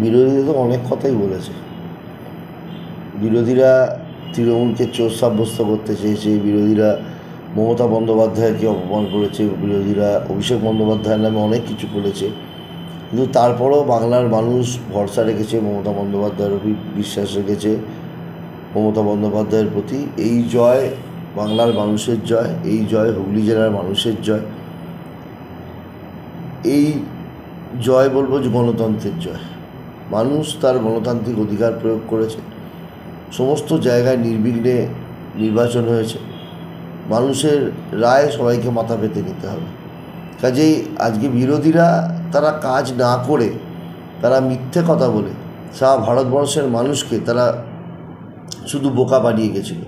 বিরোধীরা তো অনেক কথাই বলেছে। বিরোধীরা তৃণমূলকে চোর সাব্যস্ত করতে চেয়েছে, বিরোধীরা মমতা বন্দ্যোপাধ্যায়কে অপমান করেছে, বিরোধীরা অভিষেক বন্দ্যোপাধ্যায়ের নামে অনেক কিছু করেছে, কিন্তু তারপরও বাংলার মানুষ ভরসা রেখেছে, মমতা বন্দ্যোপাধ্যায়ের বিশ্বাস রেখেছে মমতা বন্দ্যোপাধ্যায়ের প্রতি। এই জয় বাংলার মানুষের জয়, এই জয় হুগলি জেলার মানুষের জয়, এই জয় বলবো যে গণতন্ত্রের জয়। মানুষ তার গণতান্ত্রিক অধিকার প্রয়োগ করেছে, সমস্ত জায়গায় নির্বিঘ্নে নির্বাচন হয়েছে। মানুষের রায় সবাইকে মাথা পেতে নিতে হবে। কাজেই আজকে বিরোধীরা তারা কাজ না করে, তারা মিথ্যে কথা বলে সারা ভারতবর্ষের মানুষকে তারা শুধু বোকা বানিয়ে গেছিল।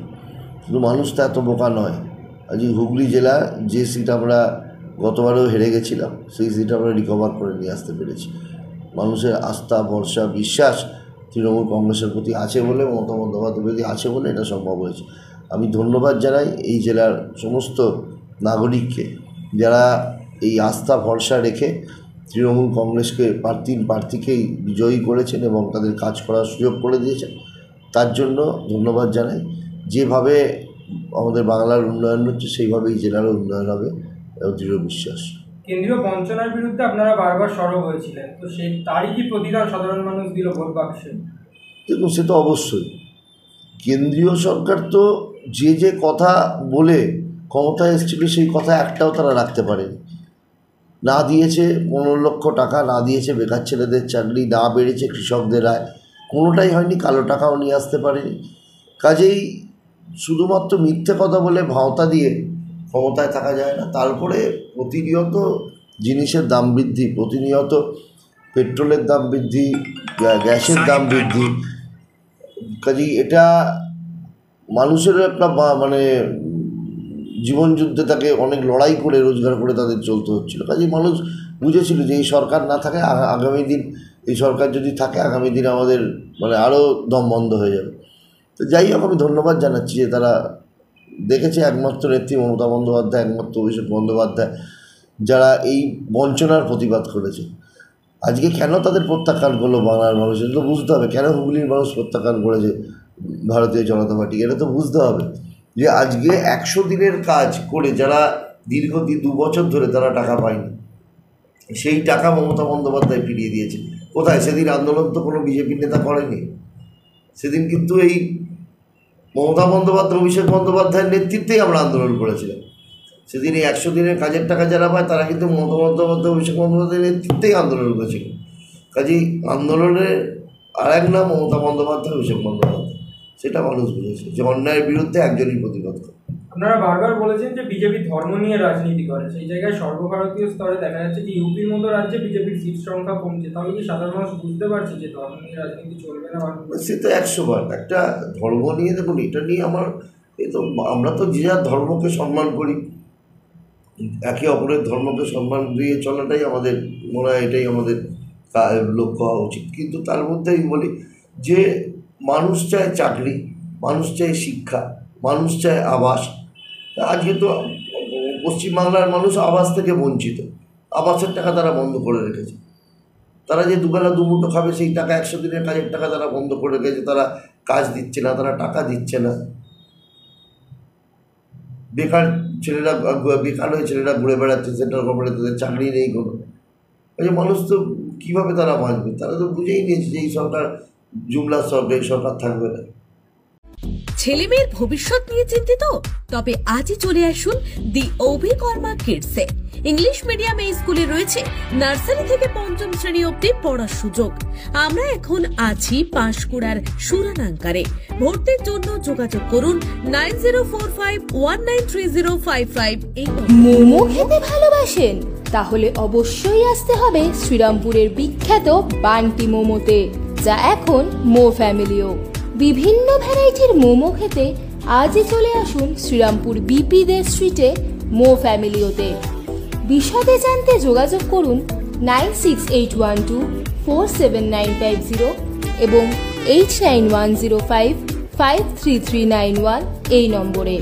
কিন্তু মানুষ তো এত বোকা নয়। আজকে হুগলি জেলা যে সিট আমরা গতবারেও হেরে গেছিলাম, সেই সিট আমরা রিকভার করে নিয়ে আসতে পেরেছি। মানুষের আস্থা, ভরসা, বিশ্বাস তৃণমূল কংগ্রেসের প্রতি আছে বলে, মমতা বন্দ্যোপাধ্যায়ের প্রতি আছে বলে এটা সম্ভব হয়েছে। আমি ধন্যবাদ জানাই এই জেলার সমস্ত নাগরিককে, যারা এই আস্থা ভরসা রেখে তৃণমূল কংগ্রেসকে প্রার্থীকেই বিজয়ী করেছেন এবং তাদের কাজ করার সুযোগ করে দিয়েছেন। তার জন্য ধন্যবাদ জানাই। যেভাবে আমাদের বাংলার উন্নয়ন হচ্ছে, সেইভাবেই জেলারও উন্নয়ন হবে এবং দৃঢ় বিশ্বাস। কেন্দ্রীয় বঞ্চনার বিরুদ্ধে আপনারা বারবার সরব হয়েছিলেন, তো সেই তারই কি প্রতিদান সাধারণ মানুষ দিল ভোট বাক্সে? দেখুন, সে তো অবশ্যই। কেন্দ্রীয় সরকার তো যে কথা বলে ক্ষমতায় এসেছিল, সেই কথা একটাও তারা রাখতে পারেনি। না দিয়েছে 15 লক্ষ টাকা, না দিয়েছে বেকার ছেলেদের চাকরি, না বেড়েছে কৃষকদের আয়, কোনোটাই হয়নি। কালো টাকাও নিয়ে আসতে পারেনি। কাজেই শুধুমাত্র মিথ্যে কথা বলে ভাওতা দিয়ে ক্ষমতায় থাকা যায় না। তারপরে প্রতিনিয়ত জিনিসের দাম বৃদ্ধি, প্রতিনিয়ত পেট্রোলের দাম বৃদ্ধি, গ্যাসের দাম বৃদ্ধি। কাজেই এটা মানুষেরও একটা মানে জীবনযুদ্ধে তাকে অনেক লড়াই করে রোজগার করে তাদের চলতে হচ্ছিল। কাজেই মানুষ বুঝেছিল যে এই সরকার না থাকে, আগামী দিন এই সরকার যদি থাকে, আগামী দিন আমাদের মানে আরও দম বন্ধ হয়ে যাবে। তো যাই হোক, আমি ধন্যবাদ জানাচ্ছি যে তারা দেখেছে একমাত্র নেত্রী মমতা বন্দ্যোপাধ্যায়, একমাত্র অভিষেক বন্দ্যোপাধ্যায় যারা এই বঞ্চনার প্রতিবাদ করেছে। আজকে কেন তাদের প্রত্যাখ্যান করলো বাংলার মানুষ, এটা তো বুঝতে হবে। কেন হুগলির মানুষ প্রত্যাখ্যান করেছে ভারতীয় জনতা পার্টি, এটা তো বুঝতে হবে। যে আজকে 100 দিনের কাজ করে যারা দীর্ঘ 2 বছর ধরে তারা টাকা পায়নি, সেই টাকা মমতা বন্দ্যোপাধ্যায় ফিরিয়ে দিয়েছে। কোথায়? সেদিন আন্দোলন তো কোনো বিজেপির নেতা করেনি। সেদিন কিন্তু এই মমতা বন্দ্যোপাধ্যায়, অভিষেক বন্দ্যোপাধ্যায়ের নেতৃত্বেই আমরা আন্দোলন করেছিলাম। সেদিন এই 100 দিনের কাজের টাকা যারা পায়, তারা কিন্তু মমতা বন্দ্যোপাধ্যায়, অভিষেক বন্দ্যোপাধ্যায়ের নেতৃত্বেই আন্দোলন করেছিল। কাজেই আন্দোলনের আর এক নাম মমতা বন্দ্যোপাধ্যায়, অভিষেক বন্দ্যোপাধ্যায়। সেটা মানুষ বুঝেছে যে অন্যায়ের বিরুদ্ধে একজনই প্রতিবাদ করে। আপনারা বারবার বলেছেন যে বিজেপি ধর্ম নিয়ে রাজনীতি করে, সেই জায়গায় সর্বভারতীয় স্তরে দেখা যাচ্ছে যে ইউপির মতো রাজ্যে বিজেপির সিট সংখ্যা কমছে। তাহলে কি সাধারণ মানুষ বুঝতে পারছে যে ধর্ম নিয়ে রাজনীতি চলবে না? সে তো 100 বার। একটা ধর্ম নিয়ে, দেখুন, এটা নিয়ে আমরা তো যে যার ধর্মকে সম্মান করি, একে অপরের ধর্মকে সম্মান দিয়ে চলাটাই আমাদের মনে হয়, এটাই আমাদের লক্ষ্য হওয়া উচিত। কিন্তু তার মধ্যেই বলি যে মানুষ চায় চাকরি, মানুষ চায় শিক্ষা, মানুষ চায় আবাস। আজকে তো পশ্চিমবাংলার মানুষ আবাস থেকে বঞ্চিত। আবাসের টাকা তারা বন্ধ করে রেখেছে। তারা যে দুবেলা দুমুঠো খাবে, সেই টাকা 100 দিনের কাজের টাকা তারা বন্ধ করে রেখেছে। তারা কাজ দিচ্ছে না, তারা টাকা দিচ্ছে না। বেকার হয়ে ছেলেরা ঘুরে বেড়াচ্ছে, সেন্ট্রাল গভর্নমেন্টে তাদের চাকরি নেই কোনো। এই মানুষ তো কীভাবে তারা বাঁচবে? তারা তো বুঝেই নিয়েছে যে এই সরকার জুমলার সরকার, এই সরকার থাকবে না। ছেলেমেয়ের ভবিষ্যৎ নিয়ে চিন্তিত? তবে আজই চলে আসুন দি অভিকর্মা কিডসে। ইংলিশ মিডিয়াম এই স্কুলে রয়েছে নার্সারি থেকে 5ম শ্রেণী অবধি পড়ার সুযোগ। আমরা এখন আছি পাঁশকুড়ার সুরানাঙ্কারে। ভর্তির জন্য যোগাযোগ করুন 9045193055। মোমো খেতে ভালোবাসেন? তাহলে অবশ্যই আসতে হবে শ্রীরামপুরের বিখ্যাত বান্টি মোমোতে, যা এখন মো ফ্যামিলিও। বিভিন্ন ভ্যারাইটির মোমো খেতে আজই চলে আসুন শ্রীরামপুর বিপি দে স্ট্রিটে মো ফ্যামিলিওতে। বিশদে জানতে যোগাযোগ করুন 9681247950 এবং 8910553391 এই নম্বরে।